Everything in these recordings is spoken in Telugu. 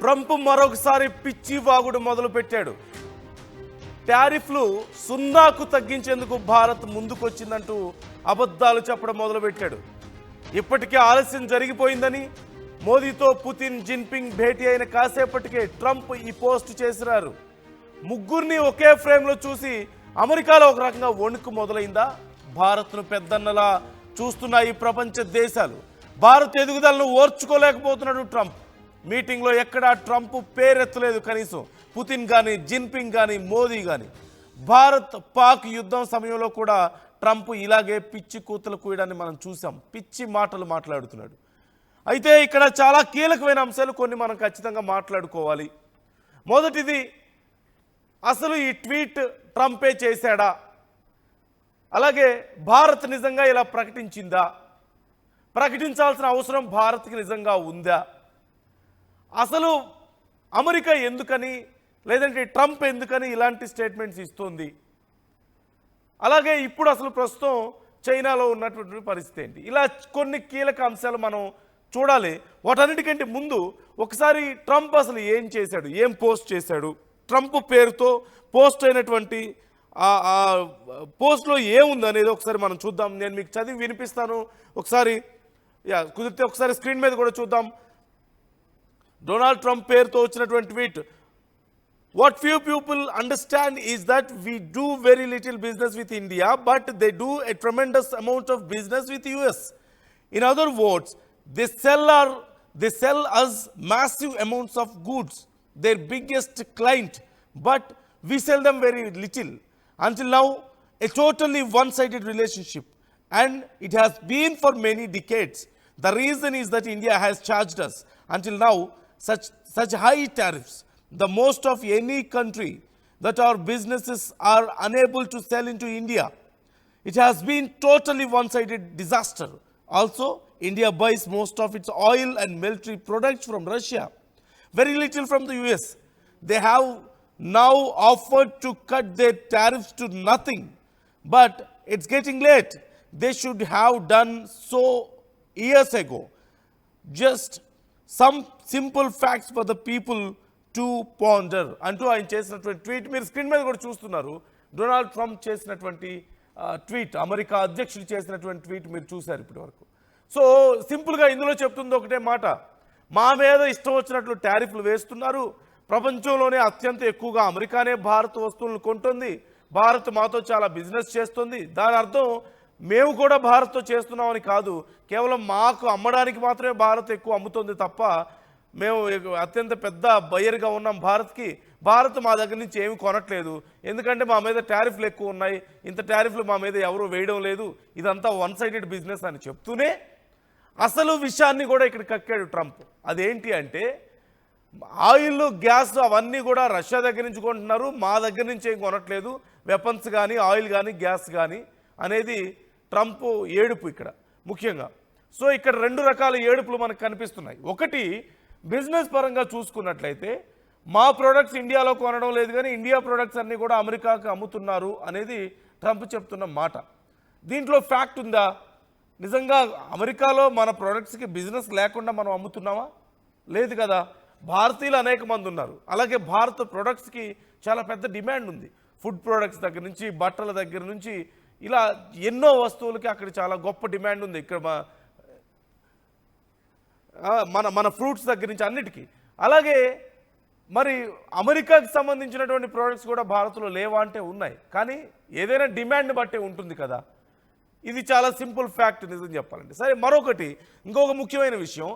ట్రంప్ మరొకసారి పిచ్చి వాగుడు మొదలుపెట్టాడు. టారిఫ్లు సున్నాకు తగ్గించేందుకు భారత్ ముందుకొచ్చిందంటూ అబద్ధాలు చెప్పడం మొదలుపెట్టాడు. ఇప్పటికే ఆలస్యం జరిగిపోయిందని, మోదీతో పుతిన్ జిన్పింగ్ భేటీ అయిన కాసేపటికే ట్రంప్ ఈ పోస్ట్ చేసినారు. ముగ్గురిని ఒకే ఫ్రేమ్లో చూసి అమెరికాలో ఒక రకంగా వణుకు మొదలైందా? భారత్ను పెద్దన్నలా చూస్తున్న ఈ ప్రపంచ దేశాలు భారత్ ఎదుగుదలను ఓర్చుకోలేకపోతున్నాడు ట్రంప్. మీటింగ్లో ఎక్కడా ట్రంప్ పేరెత్తలేదు. కనీసం పుతిన్ కానీ, జిన్పింగ్ కానీ, మోదీ కానీ. భారత్ పాక్ యుద్ధం సమయంలో కూడా ట్రంప్ ఇలాగే పిచ్చి కూతలు కూయడాన్ని మనం చూసాం. పిచ్చి మాటలు మాట్లాడుతున్నాడు. అయితే ఇక్కడ చాలా కీలకమైన అంశాలు కొన్ని మనం ఖచ్చితంగా మాట్లాడుకోవాలి. మొదటిది, అసలు ఈ ట్వీట్ ట్రంపే చేశాడా? అలాగే భారత్ నిజంగా ఇలా ప్రకటించిందా? ప్రకటించాల్సిన అవసరం భారత్కి నిజంగా ఉందా? అసలు అమెరికా ఎందుకని, లేదంటే ట్రంప్ ఎందుకని ఇలాంటి స్టేట్మెంట్స్ ఇస్తుంది? అలాగే ఇప్పుడు అసలు ప్రస్తుతం చైనాలో ఉన్నటువంటి పరిస్థితి ఏంటి? ఇలా కొన్ని కీలక అంశాలు మనం చూడాలి. వాటన్నిటికంటే ముందు ఒకసారి ట్రంప్ అసలు ఏం చేశాడు, ఏం పోస్ట్ చేశాడు? ట్రంప్ పేరుతో పోస్ట్ అయినటువంటి పోస్ట్లో ఏముంది అనేది ఒకసారి మనం చూద్దాం. నేను మీకు చదివి వినిపిస్తాను. ఒకసారి కుదిరితే ఒకసారి స్క్రీన్ మీద కూడా చూద్దాం. డొనాల్డ్ ట్రంప్ పేరుతో వచ్చినటువంటి tweet. What few people understand is that we do very little business with India, but they do a tremendous amount of business with US. In other words, they sell us massive amounts of goods, their biggest client, but we sell them very little. Until now, a totally one-sided relationship, and it has been for many decades. The reason is that India has charged us until now such high tariffs, the most of any country, that our businesses are unable to sell into India. It has been totally one-sided disaster. Also, India buys most of its oil and military products from Russia, very little from the US. They have now offered to cut their tariffs to nothing, but it's getting late. They should have done so years ago. Just some simple facts for the people to ponder అంటూ ఆయన చేసినటువంటి ట్వీట్ మీరు స్క్రీన్ మీద కూడా చూస్తున్నారు. డొనాల్డ్ ట్రంప్ చేసినటువంటి ట్వీట్, అమెరికా అధ్యక్షుడు చేసినటువంటి ట్వీట్ మీరు చూశారు ఇప్పటి వరకు. సో సింపుల్గా ఇందులో చెప్తుంది ఒకటే మాట, మా మీద ఇష్టం వచ్చినట్లు టారిఫ్లు వేస్తున్నారు. ప్రపంచంలోనే అత్యంత ఎక్కువగా అమెరికానే భారత్ వస్తువులను కొంటుంది. భారత్ మాతో చాలా బిజినెస్ చేస్తుంది. దాని అర్థం మేము కూడా భారత్తో చేస్తున్నామని కాదు, కేవలం మాకు అమ్మడానికి మాత్రమే భారత్ ఎక్కువ అమ్ముతుంది తప్ప మేము అత్యంత పెద్ద బయర్గా ఉన్నాం భారత్కి. భారత్ మా దగ్గర నుంచి ఏమి కొనట్లేదు, ఎందుకంటే మా మీద టారిఫ్లు ఎక్కువ ఉన్నాయి, ఇంత టారిఫ్లు మా మీద ఎవరు వేయడం లేదు, ఇదంతా వన్ సైడెడ్ బిజినెస్ అని చెప్తూనే అసలు విషయాన్ని కూడా ఇక్కడ కక్కాడు ట్రంప్. అదేంటి అంటే ఆయిల్, గ్యాస్ అవన్నీ కూడా రష్యా దగ్గర నుంచి కొంటున్నారు, మా దగ్గర నుంచి ఏం కొనట్లేదు, వెపన్స్ కానీ, ఆయిల్ కానీ, గ్యాస్ కానీ అనేది ట్రంప్ ఏడుపు ఇక్కడ ముఖ్యంగా. సో ఇక్కడ రెండు రకాల ఏడుపులు మనకు కనిపిస్తున్నాయి. ఒకటి, బిజినెస్ పరంగా చూసుకున్నట్లయితే మా ప్రొడక్ట్స్ ఇండియాలో కొనడం లేదు కానీ ఇండియా ప్రొడక్ట్స్ అన్నీ కూడా అమెరికాకు అమ్ముతున్నారు అనేది ట్రంప్ చెప్తున్న మాట. దీంట్లో ఫ్యాక్ట్ ఉందా? నిజంగా అమెరికాలో మన ప్రొడక్ట్స్కి బిజినెస్ లేకుండా మనం అమ్ముతున్నామా? లేదు కదా. భారతీయులు అనేక మంది ఉన్నారు. అలాగే భారత ప్రొడక్ట్స్కి చాలా పెద్ద డిమాండ్ ఉంది. ఫుడ్ ప్రొడక్ట్స్ దగ్గర నుంచి, బట్టల దగ్గర నుంచి, ఇలా ఎన్నో వస్తువులకి అక్కడ చాలా గొప్ప డిమాండ్ ఉంది. ఇక్కడ మన ఫ్రూట్స్ దగ్గర నుంచి అన్నిటికీ. అలాగే మరి అమెరికాకి సంబంధించినటువంటి ప్రోడక్ట్స్ కూడా భారత్లో లేవా అంటే ఉన్నాయి, కానీ ఏదైనా డిమాండ్ బట్టే ఉంటుంది కదా. ఇది చాలా సింపుల్ ఫ్యాక్ట్ నిజం చెప్పాలంటే. సరే, మరొకటి ఇంకొక ముఖ్యమైన విషయం,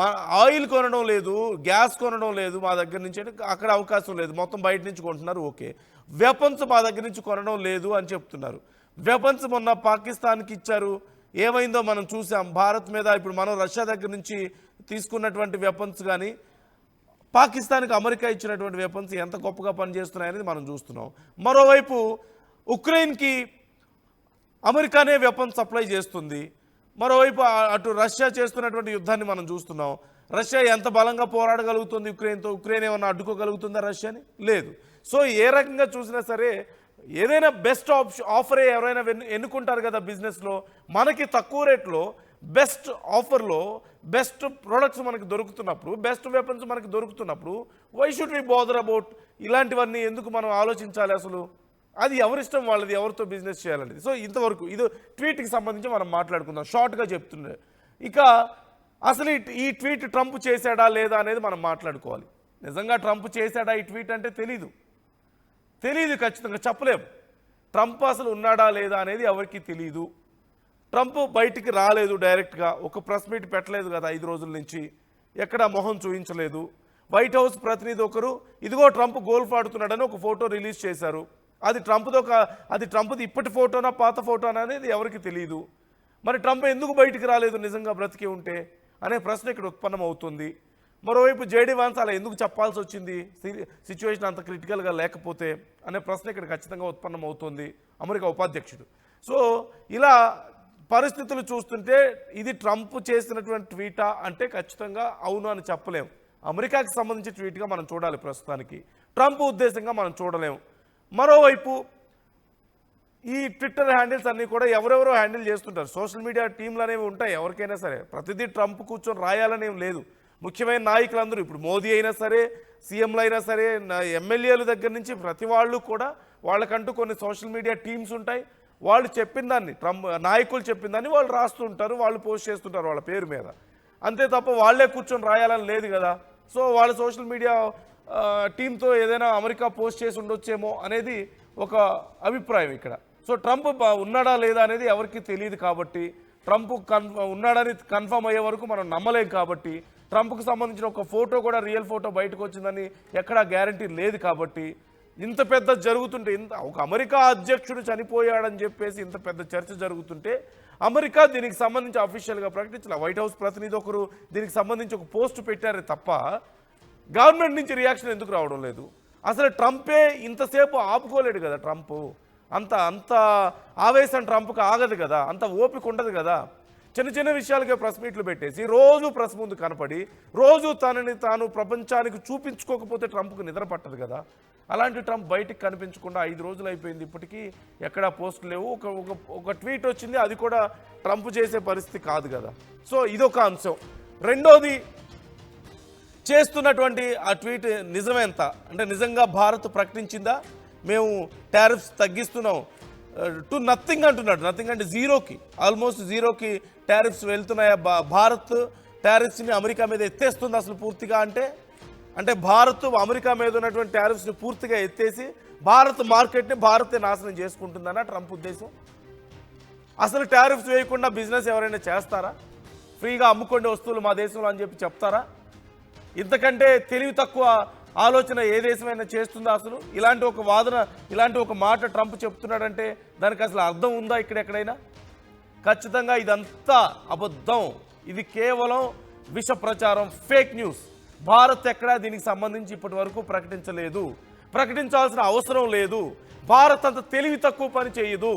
మా ఆయిల్ కొనడం లేదు, గ్యాస్ కొనడం లేదు మా దగ్గర నుంచి అంటే అక్కడ అవకాశం లేదు, మొత్తం బయట నుంచి కొంటున్నారు. ఓకే, వెపన్స్ మా దగ్గర నుంచి కొనడం లేదు అని చెప్తున్నారు. వెపన్స్ మొన్న పాకిస్తాన్కి ఇచ్చారు, ఏమైందో మనం చూసాం. భారత్ మీద ఇప్పుడు మనం రష్యా దగ్గర నుంచి తీసుకున్నటువంటి వెపన్స్ కానీ పాకిస్తాన్కి అమెరికా ఇచ్చినటువంటి వెపన్స్ ఎంత గొప్పగా పనిచేస్తున్నాయనేది మనం చూస్తున్నాం. మరోవైపు ఉక్రెయిన్కి అమెరికానే వెపన్స్ సప్లై చేస్తుంది. మరోవైపు అటు రష్యా చేస్తున్నటువంటి యుద్ధాన్ని మనం చూస్తున్నాం. రష్యా ఎంత బలంగా పోరాడగలుగుతుంది ఉక్రెయిన్తో? ఉక్రెయిన్ ఏమన్నా అడ్డుకోగలుగుతుందా రష్యాని? లేదు. సో ఏ రకంగా చూసినా సరే ఏదైనా బెస్ట్ ఆఫరే ఎవరైనా ఎన్నుకుంటారు కదా బిజినెస్లో. మనకి తక్కువ రేట్లో బెస్ట్ ఆఫర్లో బెస్ట్ ప్రొడక్ట్స్ మనకు దొరుకుతున్నప్పుడు, బెస్ట్ వెపన్స్ మనకు దొరుకుతున్నప్పుడు why should we bother about ఇలాంటివన్నీ ఎందుకు మనం ఆలోచించాలి అసలు? అది ఎవరిష్టం వాళ్ళది, ఎవరితో బిజినెస్ చేయాలనేది. సో ఇంతవరకు ఇది ట్వీట్కి సంబంధించి మనం మాట్లాడుకుందాం, షార్ట్గా చెప్తుండే. ఇక అసలు ఈ ట్వీట్ ట్రంప్ చేశాడా లేదా అనేది మనం మాట్లాడుకోవాలి. నిజంగా ట్రంప్ చేశాడా ఈ ట్వీట్ అంటే తెలీదు, ఖచ్చితంగా చెప్పలేము. ట్రంప్ అసలు ఉన్నాడా లేదా అనేది ఎవరికి తెలీదు. ట్రంప్ బయటికి రాలేదు డైరెక్ట్గా, ఒక ప్రెస్ మీట్ పెట్టలేదు కదా 5 రోజుల నుంచి, ఎక్కడ మొహం చూపించలేదు. వైట్ హౌస్ ప్రతినిధి ఒకరు ఇదిగో ట్రంప్ గోల్ఫ్ ఆడుతున్నాడని ఒక ఫోటో రిలీజ్ చేశారు. అది ట్రంప్ది ఇప్పటి ఫోటోనా పాత ఫోటోనా అనేది ఎవరికి తెలియదు. మరి ట్రంప్ ఎందుకు బయటికి రాలేదు నిజంగా బ్రతికి ఉంటే అనే ప్రశ్న ఇక్కడ ఉత్పన్నం అవుతుంది. మరోవైపు జేడీ వాన్స్ అలా ఎందుకు చెప్పాల్సి వచ్చింది సిచ్యువేషన్ అంత క్రిటికల్గా లేకపోతే అనే ప్రశ్న ఇక్కడ ఖచ్చితంగా ఉత్పన్నం అవుతుంది అమెరికా ఉపాధ్యక్షుడు. సో ఇలా పరిస్థితులు చూస్తుంటే ఇది ట్రంప్ చేసినటువంటి ట్వీటా అంటే ఖచ్చితంగా అవును అని చెప్పలేము. అమెరికాకి సంబంధించి ట్వీట్గా మనం చూడాలి, ప్రస్తుతానికి ట్రంప్ ఉద్దేశంగా మనం చూడలేము. మరోవైపు ఈ ట్విట్టర్ హ్యాండిల్స్ అన్నీ కూడా ఎవరెవరో హ్యాండిల్ చేస్తుంటారు. సోషల్ మీడియా టీంలు అనేవి ఉంటాయి ఎవరికైనా సరే, ప్రతిదీ ట్రంప్ కూర్చొని రాయాలనేం లేదు. ముఖ్యమైన నాయకులందరూ ఇప్పుడు మోదీ అయినా సరే, సీఎంలు అయినా సరే, ఎమ్మెల్యేల దగ్గర నుంచి ప్రతి వాళ్ళు కూడా వాళ్ళకంటూ కొన్ని సోషల్ మీడియా టీమ్స్ ఉంటాయి. వాళ్ళు చెప్పిన దాన్ని, ట్రంప్ నాయకులు చెప్పిన దాన్ని వాళ్ళు రాస్తుంటారు, వాళ్ళు పోస్ట్ చేస్తుంటారు వాళ్ళ పేరు మీద. అంతే తప్ప వాళ్ళే కూర్చొని రాయాలని లేదు కదా. సో వాళ్ళ సోషల్ మీడియా టీంతో ఏదైనా అమెరికా పోస్ట్ చేసి ఉండొచ్చేమో అనేది ఒక అభిప్రాయం ఇక్కడ. సో ట్రంప్ ఉన్నాడా లేదా అనేది ఎవరికి తెలియదు కాబట్టి, ట్రంప్ ఉన్నాడని కన్ఫర్మ్ అయ్యే వరకు మనం నమ్మలేం కాబట్టి, ట్రంప్కి సంబంధించిన ఒక ఫోటో కూడా రియల్ ఫోటో బయటకు వచ్చిందని ఎక్కడా గ్యారంటీ లేదు కాబట్టి, ఇంత పెద్ద జరుగుతుంటే, ఒక అమెరికా అధ్యక్షుడు చనిపోయాడని చెప్పేసి ఇంత పెద్ద చర్చ జరుగుతుంటే అమెరికా దీనికి సంబంధించి అఫీషియల్గా ప్రకటించాల. వైట్ హౌస్ ప్రతినిధి ఒకరు దీనికి సంబంధించి ఒక పోస్ట్ పెట్టారే తప్ప గవర్నమెంట్ నుంచి రియాక్షన్ ఎందుకు రావడం లేదు? అసలు ట్రంపే ఇంతసేపు ఆపుకోలేడు కదా. ట్రంప్ అంత ఆవేశం ట్రంప్కి ఆగదు కదా, అంత ఓపిక ఉండదు కదా. చిన్న విషయాలకే ప్రెస్ మీట్లు పెట్టేసి రోజు ప్రెస్ ముందు కనపడి రోజు తనని తాను ప్రపంచానికి చూపించుకోకపోతే ట్రంప్కి నిద్ర పట్టదు కదా. అలాంటి ట్రంప్ బయటికి కనిపించకుండా 5 రోజులు అయిపోయింది, ఇప్పటికీ ఎక్కడా పోస్ట్ లేవు. ఒక ట్వీట్ వచ్చింది, అది కూడా ట్రంప్ చేసే పరిస్థితి కాదు కదా. సో ఇదొక అంశం. రెండోది, చేస్తున్నటువంటి ఆ ట్వీట్ నిజమేంత అంటే నిజంగా భారత్ ప్రకటించిందా మేము టారిఫ్స్ తగ్గిస్తున్నాం టు నథింగ్ అంటున్నాడు. నథింగ్ అంటే జీరోకి, ఆల్మోస్ట్ జీరోకి టారిఫ్స్ వెళ్తున్నాయా? భారత్ టారిఫ్స్ని అమెరికా మీద ఎత్తేస్తుంది అసలు పూర్తిగా అంటే భారత్ అమెరికా మీద ఉన్నటువంటి టారిఫ్స్ని పూర్తిగా ఎత్తేసి భారత్ మార్కెట్ని భారతే నాశనం చేసుకుంటుందన్న ట్రంప్ ఉద్దేశం. అసలు టారిఫ్స్ వేయకుండా బిజినెస్ ఎవరైనా చేస్తారా? ఫ్రీగా అమ్ముకోండి వస్తువులు మా దేశంలో అని చెప్పి చెప్తారా? ఇంతకంటే తెలివి తక్కువ ఆలోచన ఏ దేశమైనా చేస్తుందా అసలు? ఇలాంటి ఒక వాదన, ఇలాంటి ఒక మాట ట్రంప్ చెప్తున్నాడంటే దానికి అసలు అర్థం ఉందా ఇక్కడెక్కడైనా? ఖచ్చితంగా ఇదంతా అబద్ధం, ఇది కేవలం విష ప్రచారం, ఫేక్ న్యూస్. భారత్ ఎక్కడా దీనికి సంబంధించి ఇప్పటి వరకు ప్రకటించలేదు, ప్రకటించాల్సిన అవసరం లేదు. భారత్ అంత తెలివి తక్కువ పని చేయదు.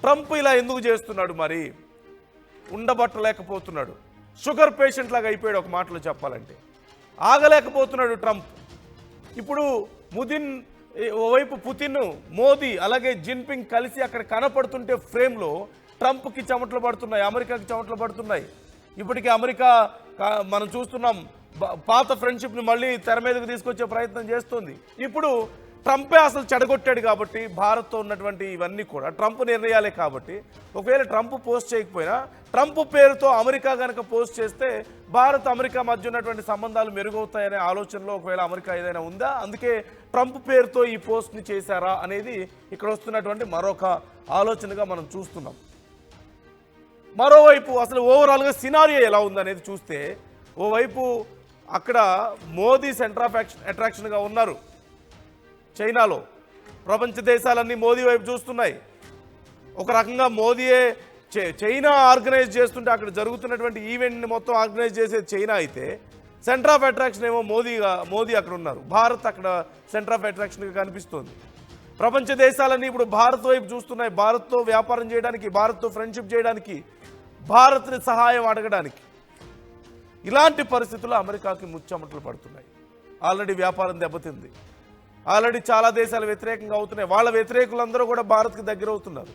ట్రంప్ ఇలా ఎందుకు చేస్తున్నాడు మరి? ఉండబట్టలేకపోతున్నాడు, షుగర్ పేషెంట్ లాగా అయిపోయాడు ఒక మాటలో చెప్పాలంటే. ఆగలేకపోతున్నాడు ట్రంప్. ఇప్పుడు ఓవైపు పుతిన్, మోదీ అలాగే జిన్పింగ్ కలిసి అక్కడ కనపడుతుంటే ఫ్రేమ్లో ట్రంప్కి చెమటలు పడుతున్నాయి, అమెరికాకి చెమటలు పడుతున్నాయి. ఇప్పటికీ అమెరికా మనం చూస్తున్నాం పాత ఫ్రెండ్షిప్ని మళ్ళీ తెర మీదకి తీసుకొచ్చే ప్రయత్నం చేస్తుంది. ఇప్పుడు ట్రంపే అసలు చెడగొట్టాడు కాబట్టి భారత్తో ఉన్నటువంటి ఇవన్నీ కూడా ట్రంప్ నిర్ణయాలే కాబట్టి, ఒకవేళ ట్రంప్ పోస్ట్ చేయకపోయినా ట్రంప్ పేరుతో అమెరికా కనుక పోస్ట్ చేస్తే భారత్ అమెరికా మధ్య ఉన్నటువంటి సంబంధాలు మెరుగవుతాయనే ఆలోచనలో ఒకవేళ అమెరికా ఏదైనా ఉందా? అందుకే ట్రంప్ పేరుతో ఈ పోస్ట్ని చేశారా అనేది ఇక్కడ వస్తున్నటువంటి మరొక ఆలోచనగా మనం చూస్తున్నాం. మరోవైపు అసలు ఓవరాల్గా సినారియో ఎలా ఉందనేది చూస్తే, ఓవైపు అక్కడ మోదీ సెంటర్ ఆఫ్ అట్రాక్షన్గా ఉన్నారు చైనాలో. ప్రపంచ దేశాలన్నీ మోదీ వైపు చూస్తున్నాయి. ఒక రకంగా మోదీయే చైనా ఆర్గనైజ్ చేస్తుంటే అక్కడ జరుగుతున్నటువంటి ఈవెంట్ని మొత్తం ఆర్గనైజ్ చేసేది చైనా అయితే, సెంటర్ ఆఫ్ అట్రాక్షన్ ఏమో మోదీ అక్కడ ఉన్నారు. భారత్ అక్కడ సెంటర్ ఆఫ్ అట్రాక్షన్గా కనిపిస్తోంది. ప్రపంచ దేశాలన్నీ ఇప్పుడు భారత్ వైపు చూస్తున్నాయి, భారత్తో వ్యాపారం చేయడానికి, భారత్తో ఫ్రెండ్షిప్ చేయడానికి, భారత్ని సహాయం అడగడానికి. ఇలాంటి పరిస్థితుల్లో అమెరికాకి ముచ్చెమటలు పడుతున్నాయి. ఆల్రెడీ వ్యాపారం దెబ్బతింది, ఆల్రెడీ చాలా దేశాలు వ్యతిరేకంగా అవుతున్నాయి, వాళ్ళ వ్యతిరేకులందరూ కూడా భారత్కి దగ్గర అవుతున్నారు.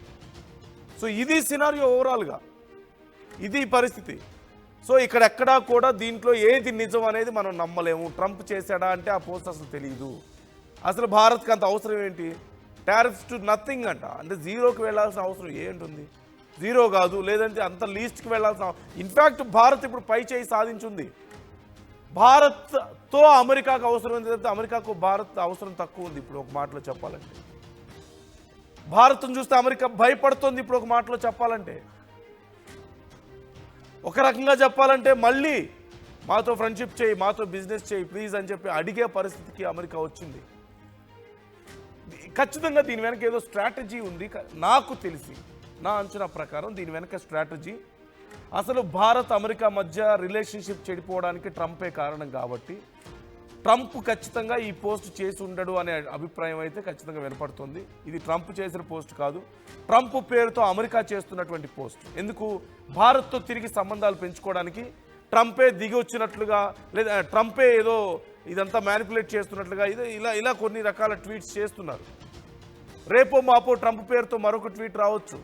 సో ఇది సినారియో ఓవరాల్గా. ఇది పరిస్థితి. సో ఇక్కడెక్కడా కూడా దీంట్లో ఏది నిజం అనేది మనం నమ్మలేము. ట్రంప్ చేశాడా అంటే ఆ పోస్ట్ అసలు తెలియదు. అసలు భారత్కి అంత అవసరం ఏంటి? టారిఫ్స్ టు నథింగ్ అంట. అంటే జీరోకి వెళ్ళాల్సిన అవసరం ఏంటుంది? జీరో కాదు, లేదంటే అంత లీస్ట్కి వెళ్ళాల్సిన. ఇన్ఫ్యాక్ట్ భారత్ ఇప్పుడు పై చేయి సాధించింది. భారత్తో అమెరికాకు అవసరం ఉంది తప్పితే అమెరికాకు భారత్ అవసరం తక్కువ ఉంది. ఇప్పుడు ఒక మాటలో చెప్పాలంటే భారత్ను చూస్తే అమెరికా భయపడుతుంది. ఇప్పుడు ఒక మాటలో చెప్పాలంటే, ఒక రకంగా చెప్పాలంటే మళ్ళీ మాతో ఫ్రెండ్షిప్ చేయి, మాతో బిజినెస్ చేయి ప్లీజ్ అని చెప్పి అడిగే పరిస్థితికి అమెరికా వచ్చింది. ఖచ్చితంగా దీని వెనక ఏదో స్ట్రాటజీ ఉంది. నాకు తెలిసి నా అంచనా ప్రకారం దీని వెనక స్ట్రాటజీ, అసలు భారత్ అమెరికా మధ్య రిలేషన్షిప్ చెడిపోవడానికి ట్రంపే కారణం కాబట్టి ట్రంప్ ఖచ్చితంగా ఈ పోస్ట్ చేసి ఉండడు అనే అభిప్రాయం అయితే ఖచ్చితంగా వినపడుతుంది. ఇది ట్రంప్ చేసిన పోస్ట్ కాదు, ట్రంప్ పేరుతో అమెరికా చేస్తున్నటువంటి పోస్ట్. ఎందుకు? భారత్తో తిరిగి సంబంధాలు పెంచుకోవడానికి ట్రంపే దిగి వచ్చినట్లుగా, లేదా ట్రంపే ఏదో ఇదంతా మ్యానిపులేట్ చేస్తున్నట్లుగా ఇలా కొన్ని రకాల ట్వీట్స్ చేస్తున్నారు. రేపో మాపో ట్రంప్ పేరుతో మరొక ట్వీట్ రావచ్చు.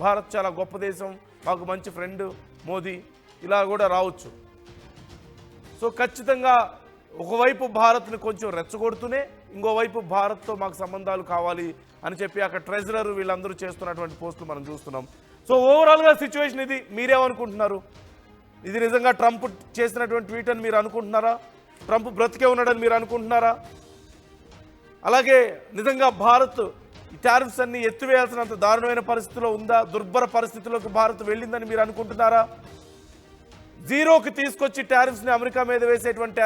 భారత్ చాలా గొప్ప దేశం, మాకు మంచి ఫ్రెండ్ మోదీ, ఇలా కూడా రావచ్చు. సో ఖచ్చితంగా ఒకవైపు భారత్ని కొంచెం రెచ్చగొడుతూనే ఇంకోవైపు భారత్తో మాకు సంబంధాలు కావాలి అని చెప్పి అక్కడ ట్రెజరర్ వీళ్ళందరూ చేస్తున్నటువంటి పోస్టులు మనం చూస్తున్నాం. సో ఓవరాల్గా సిచ్యువేషన్ ఇది. మీరేమనుకుంటున్నారు? ఇది నిజంగా ట్రంప్ చేసినటువంటి ట్వీట్ అని మీరు అనుకుంటున్నారా? ట్రంప్ బ్రతికే ఉన్నాడని మీరు అనుకుంటున్నారా? అలాగే నిజంగా భారత్ ఈ టారిఫ్స్ అన్ని ఎత్తివేయాల్సినంత దారుణమైన పరిస్థితిలో ఉందా? దుర్భర పరిస్థితిలోకి భారత్ వెళ్ళిందని మీరు అనుకుంటున్నారా? జీరోకి తీసుకొచ్చి టారిఫ్స్ని అమెరికా మీద వేసేటువంటి